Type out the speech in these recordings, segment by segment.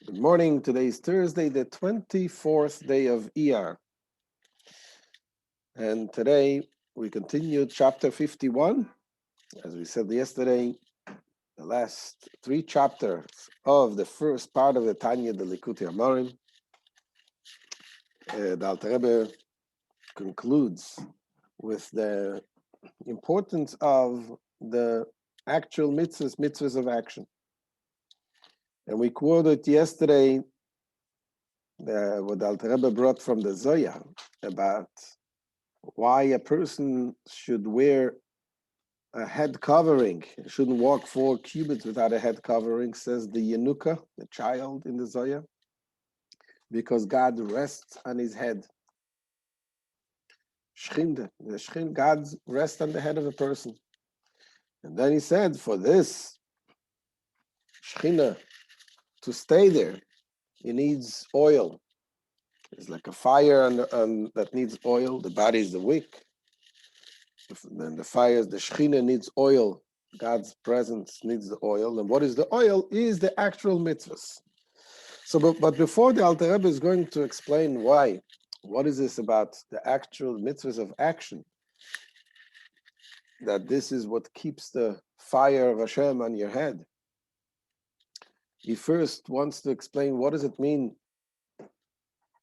Good morning. Today is Thursday, the 24th day of Iyar. And today we continue chapter 51. As we said yesterday, the last three chapters of the first part of the Tanya, the Likutei Amarim. The Alter Rebbe concludes with the importance of the actual mitzvahs of action. And we quoted yesterday what the Alter Rebbe brought from the Zohar about why a person should wear a head covering, shouldn't walk 4 cubits without a head covering, says the Yenuka, the child in the Zohar, because God rests on his head. God rests on the head of a person. And then he said, for this Shechina to stay there, it needs oil. It's like a fire that needs oil. The body is the wick. Then the fire, the Shechina needs oil. God's presence needs the oil. And what is the oil? Is the actual mitzvahs. So, but before the Alter Rebbe is going to explain why, what is this about the actual mitzvahs of action, that this is what keeps the fire of Hashem on your head. He first wants to explain what does it mean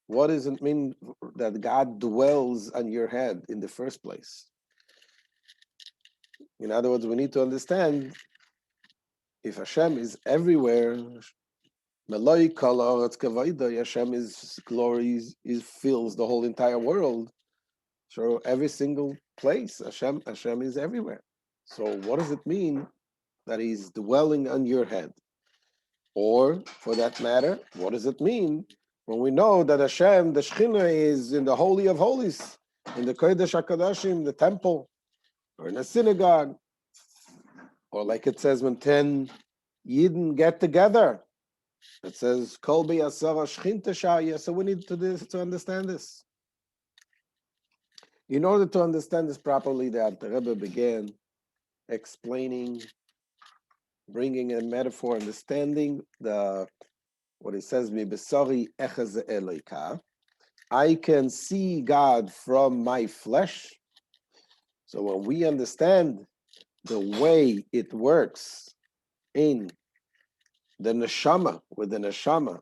that God dwells on your head in the first place. In other words, we need to understand if Hashem is everywhere, Hashem's glory fills the whole entire world. So every single place, Hashem is everywhere. So what does it mean that he's dwelling on your head? Or, for that matter, what does it mean when we know that Hashem, the Shechina, is in the Holy of Holies, in the Kodesh HaKadoshim, the temple, or in a synagogue, or like it says when 10 Yidden get together, it says, Kol b'yasara shchinta shaya. So we need to understand this. In order to understand this properly, the Alter Rebbe began explaining, bringing a metaphor, understanding what he says, Mi besari echaz eloka. I can see God from my flesh. So when we understand the way it works in the neshama, with the neshama,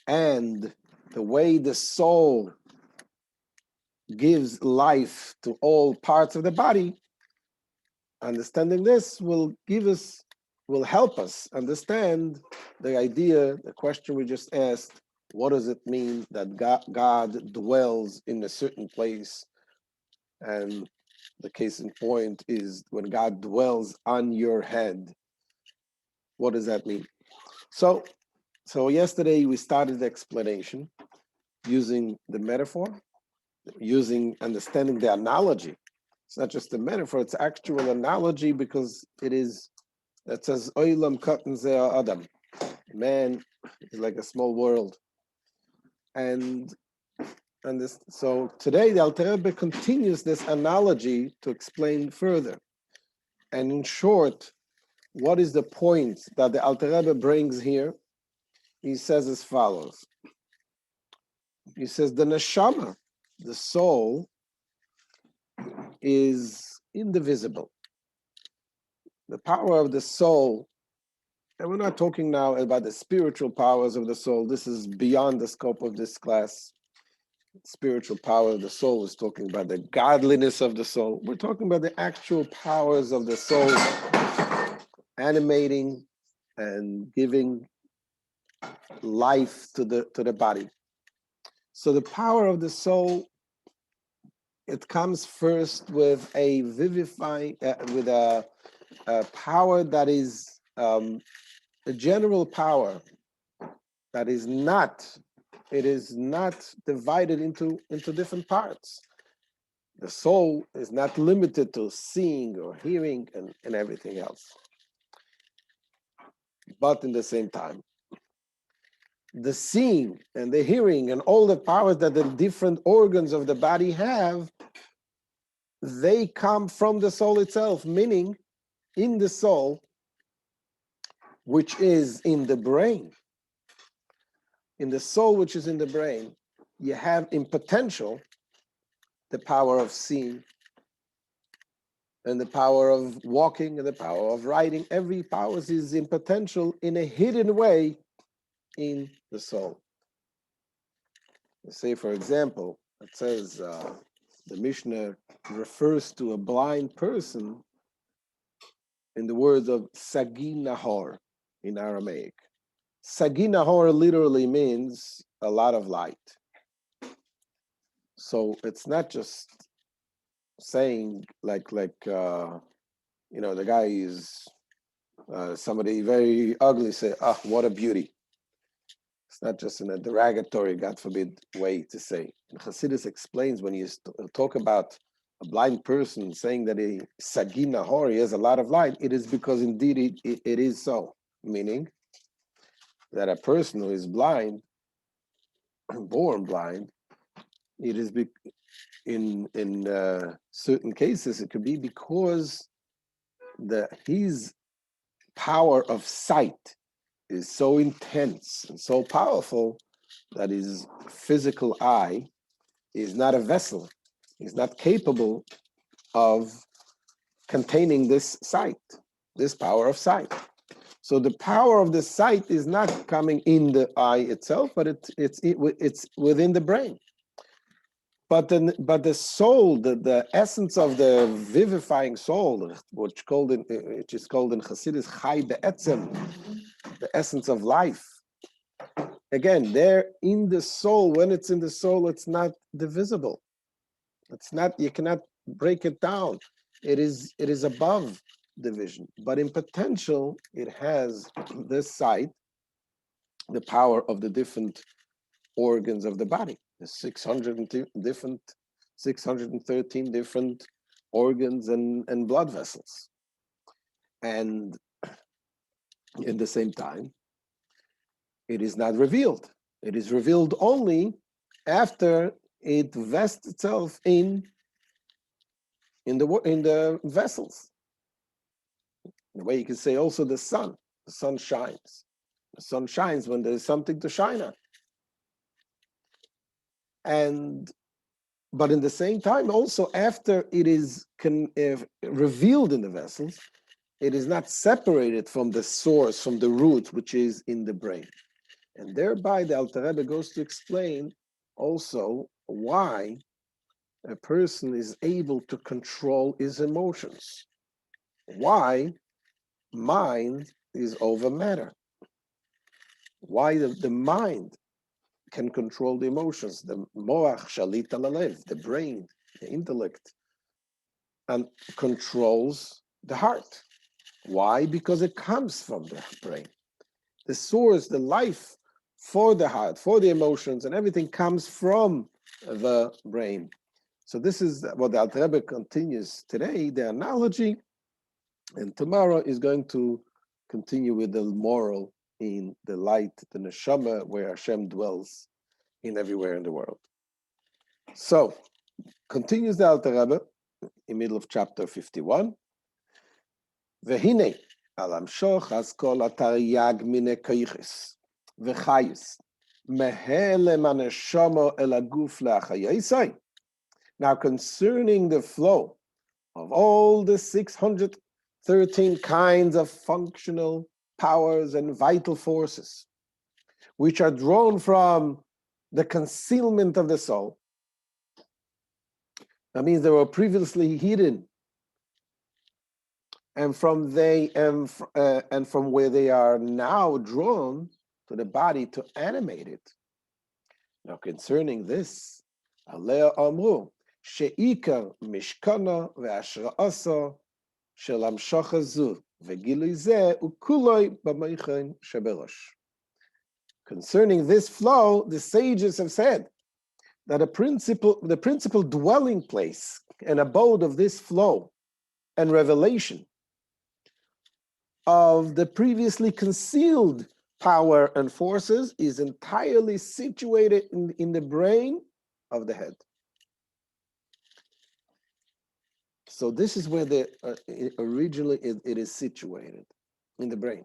and the way the soul gives life to all parts of the body, understanding this will help us understand the idea, the question we just asked, what does it mean that God dwells in a certain place? And the case in point is when God dwells on your head. What does that mean? So yesterday we started the explanation using the metaphor, understanding the analogy. It's not just a metaphor, it's actual analogy because it says, Oilam katan ze Adam. Man is like a small world. And so today the Alter Rebbe continues this analogy to explain further. And in short, what is the point that the Alter Rebbe brings here? He says as follows. He says the neshama, the soul, is indivisible. The power of the soul, and we're not talking now about the spiritual powers of the soul. This is beyond the scope of this class. Spiritual power of the soul is talking about the godliness of the soul. We're talking about the actual powers of the soul, animating and giving life to the body. So the power of the soul, it comes first with a vivifying, with a power that is a general power that is not divided into different parts. The soul is not limited to seeing or hearing and everything else. But in the same time, the seeing and the hearing and all the powers that the different organs of the body have, they come from the soul itself, meaning in the soul, which is in the brain. in the soul, which is in the brain, you have in potential the power of seeing and the power of walking and the power of writing. Every power is in potential in a hidden way in the soul. Say, for example, it says the Mishnah refers to a blind person in the words of Sagi Nahor in Aramaic. Sagi Nahor literally means a lot of light. So it's not just saying like the guy is somebody very ugly, say, ah, what a beauty. It's not just in a derogatory, God forbid, way to say. And Hasidus explains when you talk about a blind person saying that a Sagi Nahor, he has a lot of light, it is because indeed it is so. Meaning that a person who is blind, born blind, it is in certain cases, it could be because his power of sight is so intense and so powerful that his physical eye is not a vessel, is not capable of containing this sight, this power of sight. So the power of the sight is not coming in the eye itself, but it's within the brain. But the soul, the essence of the vivifying soul, which is called in Hasidus Chai Be'etzem, the essence of life. Again, there in the soul, when it's in the soul, it's not divisible. It's not, you cannot break it down. It is above division. But in potential, it has this sight, the power of the different organs of the body. The 613 different organs and blood vessels. And in the same time, it is not revealed. It is revealed only after it vests itself in the vessels. The way you can say also the sun shines. The sun shines when there is something to shine at. But in the same time, also after it is revealed in the vessels, it is not separated from the source, from the root, which is in the brain. And thereby the Alter Rebbe goes to explain also why a person is able to control his emotions. Why mind is over matter. Why the mind can control the emotions. The moach shalit al halev, the brain, the intellect, and controls the heart. Why? Because it comes from the brain. The source, the life for the heart, for the emotions, and everything comes from the brain. So this is what the Alter Rebbe continues today, the analogy, and tomorrow is going to continue with the moral in the light, the neshama, where Hashem dwells in everywhere in the world. So, continues the Alter Rebbe in middle of chapter 51. Vehine alam shoch as kol ataryag mine koiches v'chayis mehelem haneshama el haguf le'achayisai. Now, concerning the flow of all the 613 kinds of functional powers and vital forces, which are drawn from the concealment of the soul, that means they were previously hidden, and from where they are now drawn to the body to animate it. Now, concerning this, Alea Amru, She'ikar Mishkana ve'ashra'asa shel hamshacha zu ve'gilui zeh ukuloi b'meichen sheberosh. Concerning this flow, the sages have said that the principal dwelling place and abode of this flow and revelation of the previously concealed power and forces is entirely situated in the brain of the head. So this is where originally it is situated, in the brain.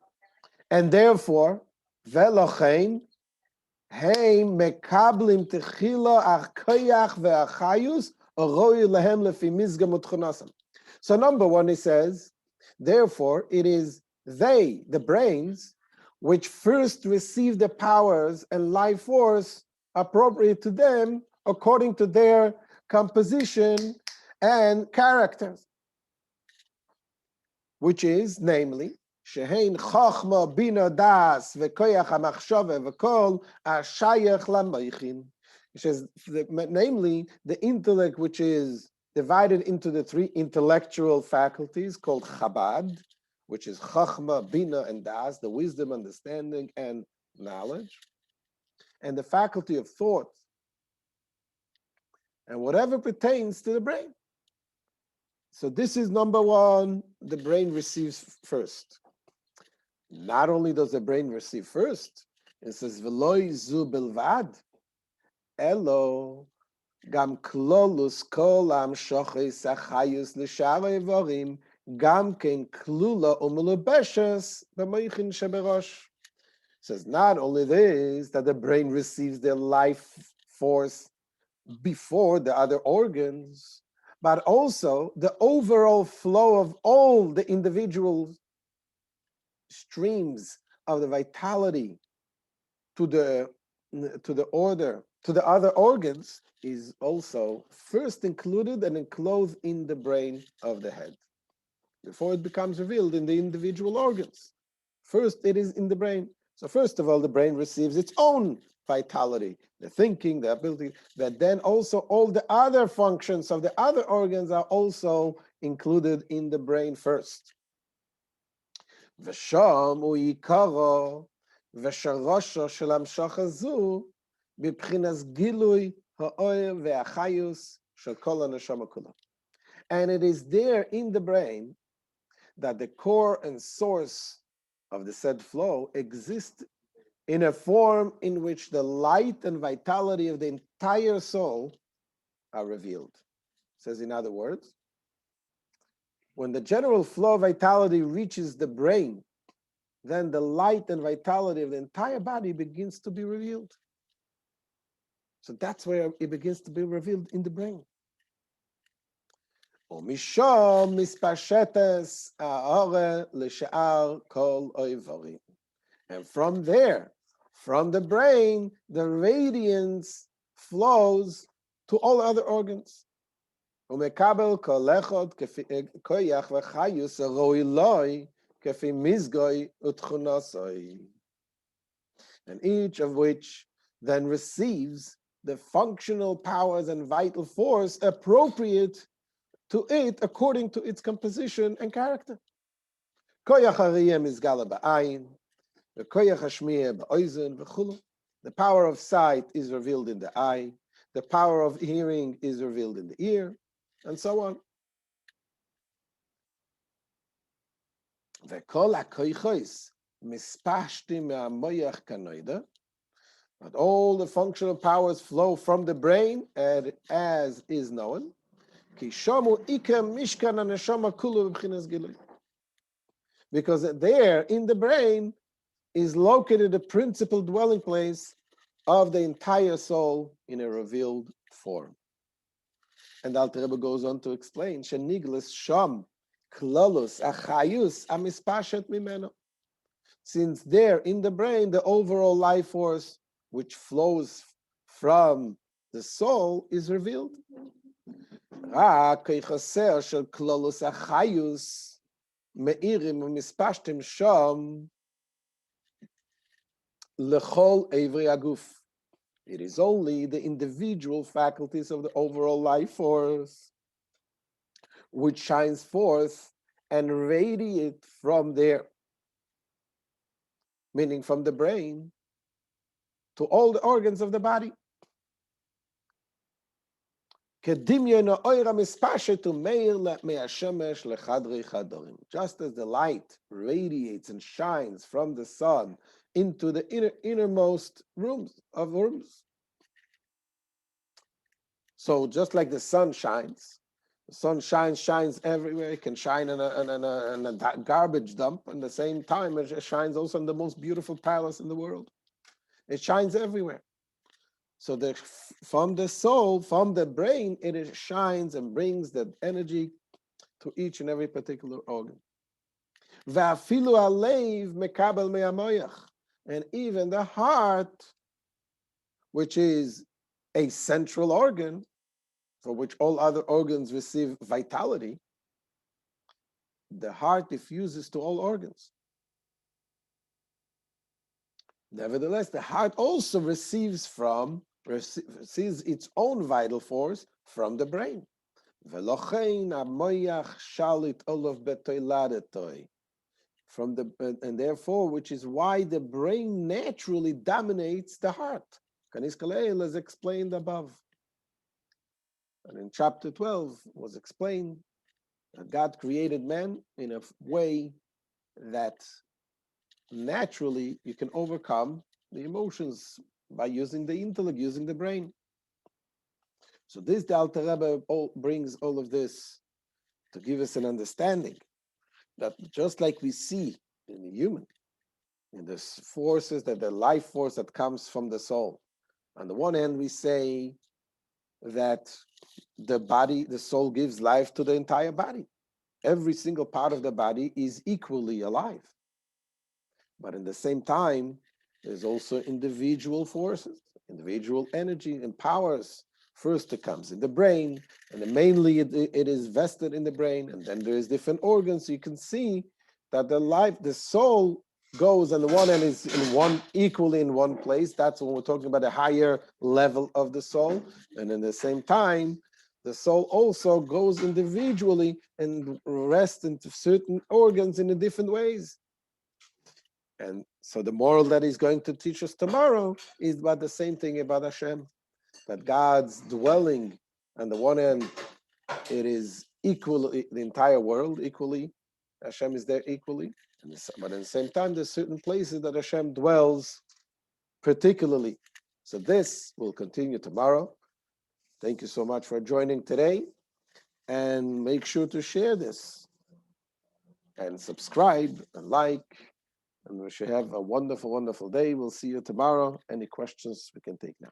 And therefore, velochein, Hey mekablim techila achkoyach ve'achayus aroi lehem lefi mizgam utchonasam. So number one, he says, therefore it is they, the brains, which first receive the powers and life force appropriate to them according to their composition and characters, which is, namely, shehein chachma bina das vekoyach hamachshava v'kol ashayach lamoichin. It says, namely, the intellect, which is divided into the three intellectual faculties called Chabad, which is chachma, bina, and das, the wisdom, understanding, and knowledge, and the faculty of thought, and whatever pertains to the brain. So this is number one, the brain receives first. Not only does the brain receive first, it says, V'loi zu bilvad, elo gam klolus kol am shochis achayus l'shar evorim, gam ken klula umulubeshes b'moichin sheberosh. Says not only this, that the brain receives the life force before the other organs, but also the overall flow of all the individual streams of the vitality to the order, to the other organs, is also first included and enclosed in the brain of the head before it becomes revealed in the individual organs. First, it is in the brain. So first of all, the brain receives its own vitality, the thinking, the ability, but then also all the other functions of the other organs are also included in the brain first. ושם הוא עיקרו ושורשו של המשוך הזו מבחינת גילוי האור והחיוס של כל הנשמה כולה. And it is there in the brain that the core and source of the said flow exists in a form in which the light and vitality of the entire soul are revealed. It says, in other words, when the general flow of vitality reaches the brain, then the light and vitality of the entire body begins to be revealed. So that's where it begins to be revealed in the brain. ומשם מספשטת האור לשאר כל האיברים. And from there, from the brain, the radiance flows to all other organs. ומקבל כל אחד כוח וחיוס הראוי לו כפי מזגוי ותכונוסוי. And each of which then receives the functional powers and vital force appropriate to it according to its composition and character. The power of sight is revealed in the eye, the power of hearing is revealed in the ear, and so on. But all the functional powers flow from the brain, and as is known, because there in the brain is located the principal dwelling place of the entire soul in a revealed form. And Alter Rebbe goes on to explain, Sheniglas sham klolus achayus amispashet mimeno. Since there in the brain, the overall life force which flows from the soul is revealed. רק כחסר של כלולוס החיוס מאירים ומספשתם שם לכל איברי הגוף. It is only the individual faculties of the overall life force which shines forth and radiate from there, meaning from the brain to all the organs of the body. Just as the light radiates and shines from the sun into the innermost rooms. So just like the sun shines everywhere. It can shine in a garbage dump, and at the same time it shines also in the most beautiful palace in the world. It shines everywhere. So from the soul, from the brain, it shines and brings that energy to each and every particular organ. Va'afilu halev mekabel me'hamoyach. And even the heart, which is a central organ, for which all other organs receive vitality, the heart diffuses to all organs. Nevertheless, the heart also receives its own vital force from the brain. And therefore, which is why the brain naturally dominates the heart. Kanis Kaleel is explained above. And in chapter 12 was explained that God created man in a way that naturally you can overcome the emotions by using the intellect, using the brain. So this, the Alter Rebbe brings all of this to give us an understanding that just like we see in the human, in the forces, that the life force that comes from the soul. On the one hand, we say that the soul gives life to the entire body. Every single part of the body is equally alive. But in the same time, there's also individual forces, individual energy and powers. First it comes in the brain, and then mainly it is vested in the brain, and then there's different organs. So you can see that the soul goes, and the one end is equally in one place. That's when we're talking about a higher level of the soul. And in the same time, the soul also goes individually and rests into certain organs in different ways. And so the moral that he's going to teach us tomorrow is about the same thing about Hashem, that God's dwelling, on the one hand, it is equally, the entire world equally, Hashem is there equally, but at the same time, there's certain places that Hashem dwells particularly. So this will continue tomorrow. Thank you so much for joining today, and make sure to share this, and subscribe, and like, and we should have a wonderful, wonderful day. We'll see you tomorrow. Any questions we can take now?